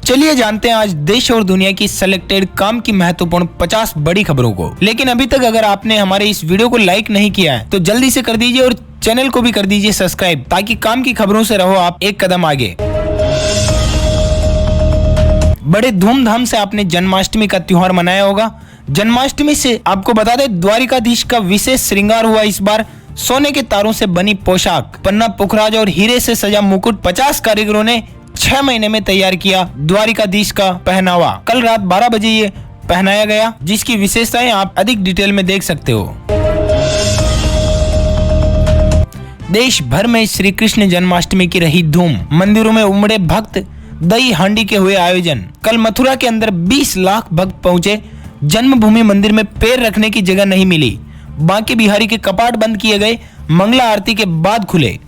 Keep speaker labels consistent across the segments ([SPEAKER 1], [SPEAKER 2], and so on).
[SPEAKER 1] चलिए जानते हैं आज देश और दुनिया की सिलेक्टेड काम की महत्वपूर्ण 50 बड़ी खबरों को। लेकिन अभी तक अगर आपने हमारे इस वीडियो को लाइक नहीं किया है तो जल्दी से कर दीजिए और चैनल को भी कर दीजिए सब्सक्राइब, ताकि काम की खबरों से रहो आप एक कदम आगे। बड़े धूमधाम से आपने जन्माष्टमी का त्योहार मनाया होगा। जन्माष्टमी से आपको बता दें, द्वारिकाधीश का विशेष श्रृंगार हुआ। इस बार सोने के तारों से बनी पोशाक, पन्ना पुखराज और हीरे से सजा मुकुट 50 कारीगरों ने 6 महीने में तैयार किया द्वारिकाधीश का पहनावा। कल रात 12 बजे ये पहनाया गया, जिसकी विशेषताएं आप अधिक डिटेल में देख सकते हो। देश भर में श्री कृष्ण जन्माष्टमी की रही धूम। मंदिरों में उमड़े भक्त, दही हांडी के हुए आयोजन। कल मथुरा के अंदर 20 लाख भक्त पहुंचे। जन्मभूमि मंदिर में पैर रखने की जगह नहीं मिली। बांके बिहारी के कपाट बंद किए गए, मंगला आरती के बाद खुले।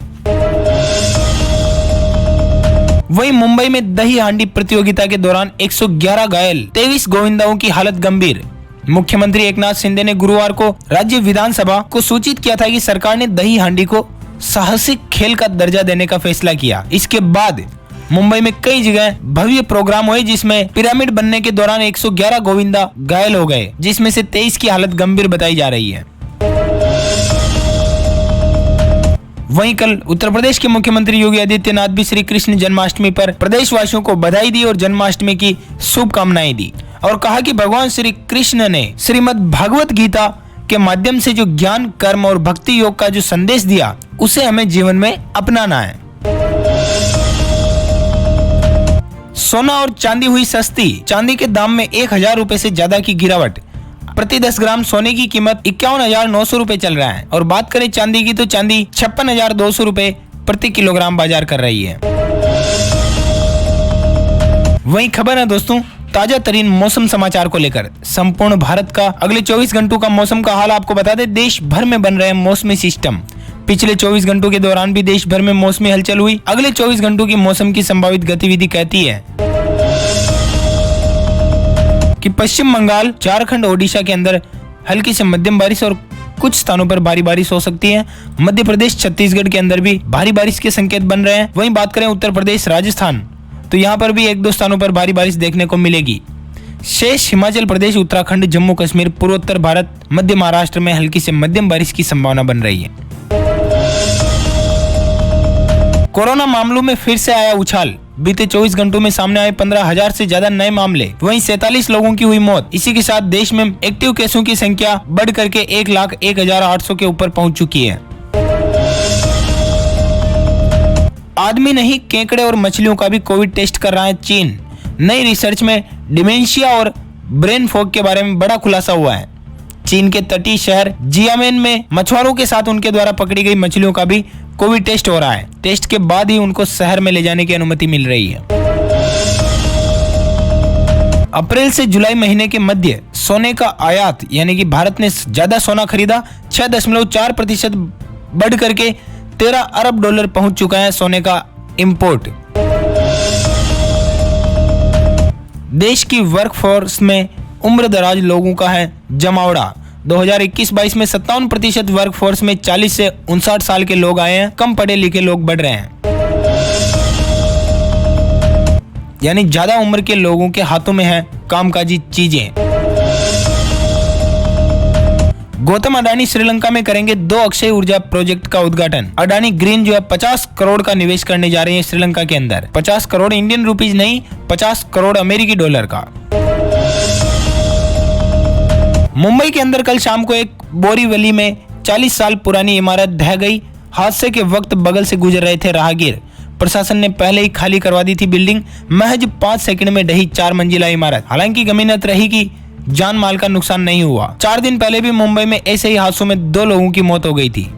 [SPEAKER 1] वहीं मुंबई में दही हांडी प्रतियोगिता के दौरान 111 घायल, 23 गोविंदाओं की हालत गंभीर। मुख्यमंत्री एकनाथ शिंदे ने गुरुवार को राज्य विधानसभा को सूचित किया था कि सरकार ने दही हांडी को साहसिक खेल का दर्जा देने का फैसला किया। इसके बाद मुंबई में कई जगह भव्य प्रोग्राम हुए, जिसमें पिरामिड बनने के दौरान 111 गोविंदा घायल हो गए, जिसमें से 23 की हालत गंभीर बताई जा रही है। वहीं कल उत्तर प्रदेश के मुख्यमंत्री योगी आदित्यनाथ भी श्री कृष्ण जन्माष्टमी पर प्रदेशवासियों को बधाई दी और जन्माष्टमी की शुभकामनाएं दी, और कहा कि भगवान श्री कृष्ण ने श्रीमद् भागवत गीता के माध्यम से जो ज्ञान, कर्म और भक्ति योग का जो संदेश दिया, उसे हमें जीवन में अपनाना है। सोना और चांदी हुई सस्ती। चांदी के दाम में 1000 रुपए से ज्यादा की गिरावट। प्रति 10 ग्राम सोने की कीमत 51,900 रुपए चल रहा है। और बात करें चांदी की, तो चांदी 56,200 रुपए प्रति किलोग्राम बाजार कर रही है। वहीं खबर है दोस्तों, ताजा तरीन मौसम समाचार को लेकर। संपूर्ण भारत का अगले 24 घंटों का मौसम का हाल आपको बता दें। देश भर में बन रहे मौसमी सिस्टम। पिछले 24 घंटों के दौरान भी देश भर में मौसमी हलचल हुई। अगले 24 घंटों की मौसम की संभावित गतिविधि कहती है कि पश्चिम बंगाल, झारखंड, ओडिशा के अंदर हल्की से मध्यम बारिश और कुछ स्थानों पर भारी बारिश हो सकती है। मध्य प्रदेश, छत्तीसगढ़ के अंदर भी भारी बारिश के संकेत बन रहे हैं। वहीं बात करें उत्तर प्रदेश, राजस्थान, तो यहाँ पर भी 1-2 स्थानों पर भारी बारिश देखने को मिलेगी। शेष हिमाचल प्रदेश, उत्तराखंड, जम्मू कश्मीर, पूर्वोत्तर भारत, मध्य महाराष्ट्र में हल्की से मध्यम बारिश की संभावना बन रही है। कोरोना मामलों में फिर से आया उछाल। बीते 24 घंटों में सामने आए 15,000 से ज्यादा नए मामले। वहीं 47 लोगों की हुई मौत। इसी के साथ देश में एक्टिव केसों की संख्या बढ़ करके 1,01,800 के ऊपर पहुंच चुकी है। आदमी नहीं, केकड़े और मछलियों का भी कोविड टेस्ट कर रहा है चीन। नई रिसर्च में डिमेंशिया और ब्रेन फॉग के बारे में बड़ा खुलासा हुआ है। चीन के तटीय शहर जियामेन में मछुआरों के साथ उनके द्वारा पकड़ी गई मछलियों का भी कोविड टेस्ट हो रहा है। टेस्ट के बाद ही उनको शहर में ले जाने की अनुमति मिल रही है। अप्रैल से जुलाई महीने के मध्य सोने का आयात, यानी कि भारत ने ज्यादा सोना खरीदा। 6.4% बढ़ करके $13 अरब पहुंच चुका है सोने का इंपोर्ट। देश की वर्कफोर्स में उम्र दराज लोगों का है जमावड़ा। 2021-22 में 57% वर्कफोर्स में 40 से 59 साल के लोग आए हैं। कम पढ़े लिखे लोग बढ़ रहे हैं, यानी ज्यादा उम्र के लोगों के हाथों में है कामकाजी चीजें। गौतम अडानी श्रीलंका में करेंगे 2 अक्षय ऊर्जा प्रोजेक्ट का उद्घाटन। अडानी ग्रीन जो है 50 करोड़ का निवेश करने जा रहे हैं श्रीलंका के अंदर। 50 करोड़ इंडियन रुपीज नहीं, 50 करोड़ अमेरिकी डॉलर का। मुंबई के अंदर कल शाम को एक बोरीवली में 40 साल पुरानी इमारत ढह गई। हादसे के वक्त बगल से गुजर रहे थे राहगीर। प्रशासन ने पहले ही खाली करवा दी थी बिल्डिंग। महज 5 सेकंड में ढही 4 मंजिला इमारत। हालांकि गमीनत रही कि जान माल का नुकसान नहीं हुआ। 4 दिन पहले भी मुंबई में ऐसे ही हादसों में 2 लोगों की मौत हो गई थी।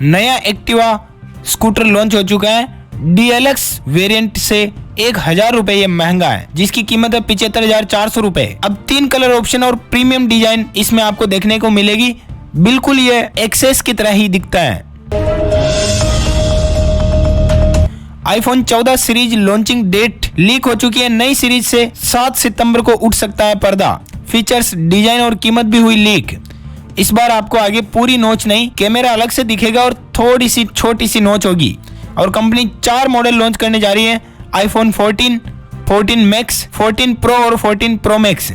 [SPEAKER 1] नया एक्टिवा स्कूटर लॉन्च हो चुका है। DLX वेरिएंट से 1,000 रुपए ये महंगा है, जिसकी कीमत है 75,400 रुपए। अब 3 कलर ऑप्शन और प्रीमियम डिजाइन इसमें आपको देखने को मिलेगी। बिल्कुल ये एक्सेस की तरह ही दिखता है। IPhone 14 series launching date leak हो चुकी है। नई सीरीज से 7 सितंबर को उठ सकता है पर्दा। फीचर्स, डिजाइन और कीमत भी हुई लीक। इस बार आपको आगे पूरी नोच नहीं, कैमरा अलग से दिखेगा और थोड़ी सी छोटी सी नोच होगी। और कंपनी 4 मॉडल लॉन्च करने जा रही है, आईफोन 14, 14 मैक्स, 14 प्रो और 14 pro max.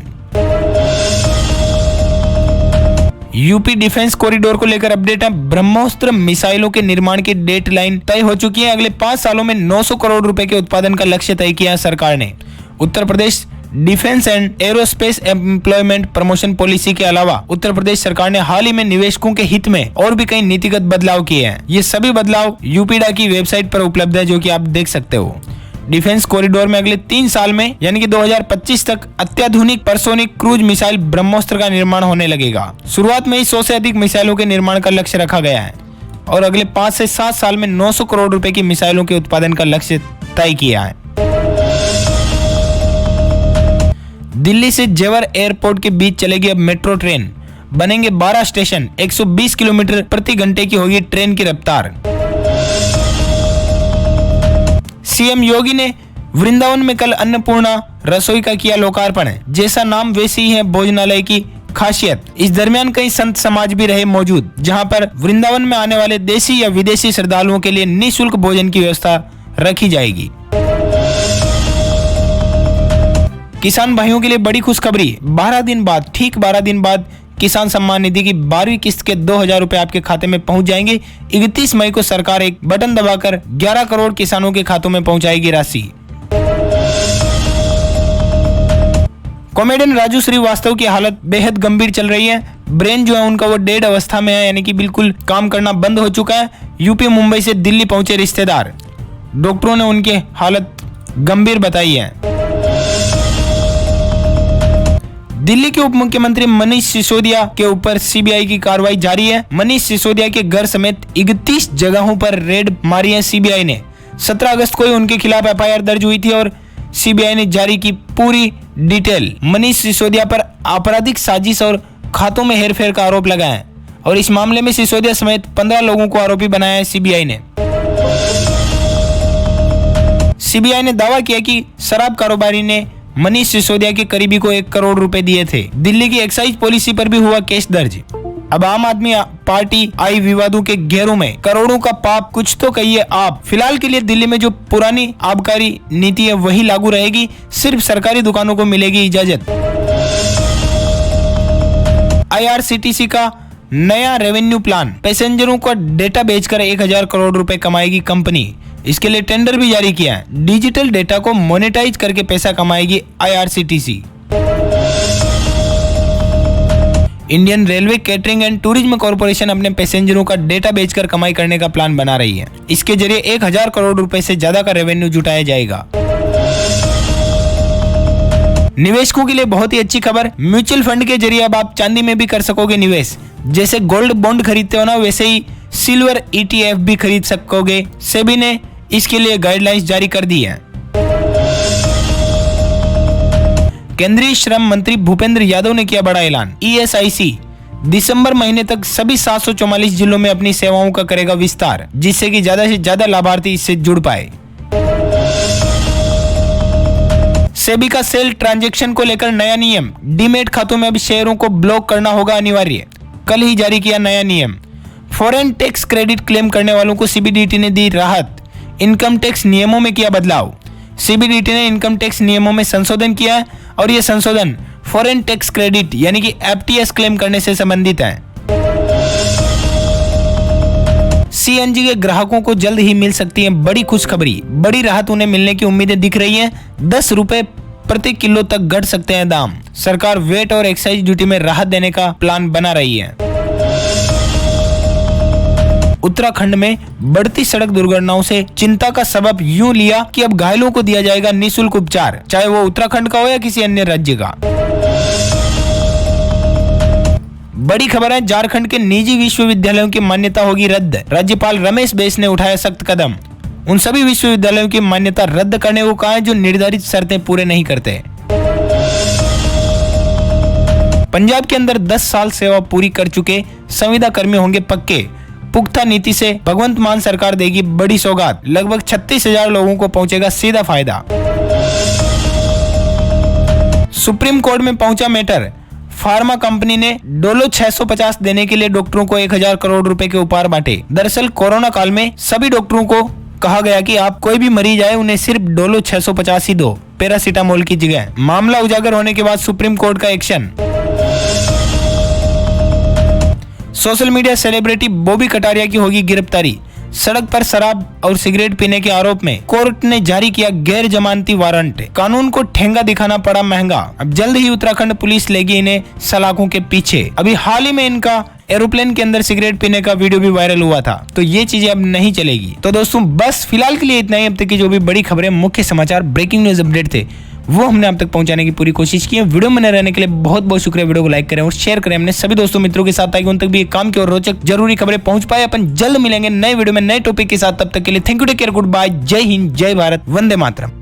[SPEAKER 1] UP defence corridor को लेकर अपडेट है। ब्रह्मोस्त्र मिसाइलों के निर्माण की डेडलाइन तय हो चुकी है। अगले 5 सालों में 900 करोड़ रुपए के उत्पादन का लक्ष्य तय किया है सरकार ने। Uttar Pradesh defence and aerospace employment promotion policy के अलावा उत्तर प्रदेश सरकार ने हाल ही में निवेशकों के हित में और भी कई नीतिगत बदलाव किए हैं। ये सभी बदलाव यूपीडा की वेबसाइट पर उपलब्ध है, जो कि आप देख सकते हो। डिफेंस कॉरिडोर में अगले 3 साल में यानी कि 2025 तक अत्याधुनिक परसोनिक क्रूज मिसाइल ब्रह्मोस्त्र का निर्माण होने लगेगा। शुरुआत में ही 100 से अधिक मिसाइलों के निर्माण का लक्ष्य रखा गया है और अगले 5 से 7 साल में 900 करोड़ रुपए की मिसाइलों के उत्पादन का लक्ष्य तय किया है। दिल्ली से जेवर एयरपोर्ट के बीच चलेगी अब मेट्रो ट्रेन। बनेंगे 12 स्टेशन, 120 किलोमीटर प्रति घंटे की होगी ट्रेन की रफ्तार। सीएम योगी ने वृंदावन में कल अन्नपूर्णा रसोई का किया लोकार्पण। जैसा नाम वैसी ही है भोजनालय की खासियत। इस दरमियान कई संत समाज भी रहे मौजूद, जहां पर वृंदावन में आने वाले देशी या विदेशी श्रद्धालुओं के लिए निःशुल्क भोजन की व्यवस्था रखी जाएगी। किसान भाइयों के लिए बड़ी खुशखबरी। 12 दिन बाद, ठीक 12 दिन बाद किसान सम्मान निधि की 12वीं किस्त के 2000 रुपए आपके खाते में पहुंच जाएंगे। 31 मई को सरकार एक बटन दबाकर 11 करोड़ किसानों के खातों में पहुंचाएगी राशि। कॉमेडियन राजू श्रीवास्तव की हालत बेहद गंभीर चल रही है। ब्रेन जो है उनका वो डेड अवस्था में है, यानी कि बिल्कुल काम करना बंद हो चुका है। यूपी मुंबई से दिल्ली पहुंचे रिश्तेदार, डॉक्टरों ने उनकी हालत गंभीर बताई है। दिल्ली के उप मुख्यमंत्री मनीष सिसोदिया के ऊपर सीबीआई की कार्रवाई जारी है। मनीष सिसोदिया के घर समेत 31 जगहों पर रेड मारी है सीबीआई ने। 17 अगस्त को ही उनके खिलाफ एफआईआर दर्ज हुई थी और सीबीआई ने जारी की पूरी डिटेल। मनीष सिसोदिया पर आपराधिक साजिश और खातों में हेरफेर का आरोप लगा है और इस मामले में सिसोदिया समेत 15 लोगों को आरोपी बनाया है सीबीआई ने। सीबीआई ने दावा किया कि शराब कारोबारी ने मनीष सिसोदिया के करीबी को 1 करोड़ रुपए दिए थे। दिल्ली की एक्साइज पॉलिसी पर भी हुआ केस दर्ज। अब आम आदमी पार्टी आई विवादों के घेरों में। करोड़ों का पाप कुछ तो कहिए आप। फिलहाल के लिए दिल्ली में जो पुरानी आबकारी नीति है वही लागू रहेगी। सिर्फ सरकारी दुकानों को मिलेगी इजाजत। आईआरसीटीसी का नया रेवेन्यू प्लान। पैसेंजरों का डेटा बेचकर 1000 करोड़ रुपए कमाएगी कंपनी। इसके लिए टेंडर भी जारी किया है। डिजिटल डेटा को मोनेटाइज करके पैसा कमाएगी IRCTC. Indian railway catering and tourism corporation अपने पैसेंजरों का डेटा बेचकर कमाई करने का प्लान बना रही है। इसके जरिए 1000 करोड़ रुपए से ज्यादा का रेवेन्यू जुटाया जाएगा। निवेशकों के लिए बहुत ही अच्छी खबर। म्यूचुअल फंड के जरिए अब आप चांदी में भी कर सकोगे निवेश। जैसे गोल्ड बॉन्ड खरीदते हो ना, वैसे ही सिल्वर ETF भी खरीद सकोगे। सेबी ने इसके लिए गाइडलाइंस जारी कर दी है। केंद्रीय श्रम मंत्री भूपेंद्र यादव ने किया बड़ा ऐलान। ESIC दिसंबर महीने तक सभी 744 जिलों में अपनी सेवाओं का करेगा विस्तार, जिससे कि ज्यादा से ज्यादा लाभार्थी इससे जुड़ पाए। सेबी का सेल ट्रांजैक्शन को लेकर नया नियम। डीमेट खातों में अब शेयरों को ब्लॉक करना होगा अनिवार्य। कल ही जारी किया नया नियम। फॉरेन टैक्स क्रेडिट क्लेम करने वालों को CBDT ने दी राहत। इनकम टैक्स नियमों में किया बदलाव। CBDT ने इनकम टैक्स नियमों में संशोधन किया है और यह संशोधन फॉरेन टैक्स क्रेडिट यानी कि FTS क्लेम करने से संबंधित है। CNG के ग्राहकों को जल्द ही मिल सकती है बड़ी खुशखबरी। बड़ी राहत उन्हें मिलने की उम्मीदें दिख रही हैं। 10 रुपए प्रति किलो तक घट सकते हैं दाम। सरकार वेट और एक्साइज ड्यूटी में राहत देने का प्लान बना रही है। उत्तराखंड में बढ़ती सड़क दुर्घटनाओं से चिंता का सबब यूं लिया कि अब घायलों को दिया जाएगा निःशुल्क उपचार, चाहे वो उत्तराखंड का हो या किसी अन्य राज्य का। बड़ी खबर है, झारखंड के निजी विश्वविद्यालयों की मान्यता होगी रद्द। राज्यपाल रमेश बैस ने उठाया सख्त कदम। उन सभी विश्वविद्यालयों की मान्यता रद्द करने को कहा है जो निर्धारित शर्तें पूरे नहीं करते। पंजाब के अंदर 10 साल सेवा पूरी कर चुके संविदा कर्मी होंगे पक्के। पुख्ता नीति से भगवंत मान सरकार देगी बड़ी सौगात। लगभग 36,000 लोगों को पहुंचेगा सीधा फायदा। सुप्रीम कोर्ट में पहुंचा मैटर। फार्मा कंपनी ने डोलो 650 देने के लिए डॉक्टरों को 1000 करोड़ रुपए के उपहार बांटे। दरअसल कोरोना काल में सभी डॉक्टरों को कहा गया कि आप कोई भी मरीज आए उन्हें सिर्फ डोलो 650 ही दो, पैरासीटामोल की जगह। मामला उजागर होने के बाद सुप्रीम कोर्ट का action. Social media celebrity Bobby Kataria की होगी गिरफ्तारी। सड़क पर शराब और सिगरेट पीने के आरोप में कोर्ट ने जारी किया गैर जमानती वारंट। कानून को ठेंगा दिखाना पड़ा महंगा। अब जल्द ही उत्तराखंड पुलिस लेगी इन्हें सलाखों के पीछे। अभी हाल ही में इनका एरोप्लेन के अंदर सिगरेट पीने का वीडियो भी वायरल हुआ था, तो ये चीजें अब नहीं चलेगी। तो दोस्तों बस फिलहाल के लिए इतना ही। अब तक की जो भी बड़ी खबरें, मुख्य समाचार, ब्रेकिंग न्यूज अपडेट थे, वो हमने आप तक पहुंचाने की पूरी कोशिश की है। वीडियो में रहने के लिए बहुत बहुत शुक्रिया। वीडियो को लाइक करें और शेयर करें अपने सभी दोस्तों मित्रों के साथ, ताकि उन तक भी एक काम की और रोचक जरूरी खबरें पहुंच पाए। अपन जल्द मिलेंगे नए वीडियो में नए टॉपिक के साथ। तब तक के लिए thank you, take care, goodbye, जय हिंद, जय भारत, वंदे मातरम।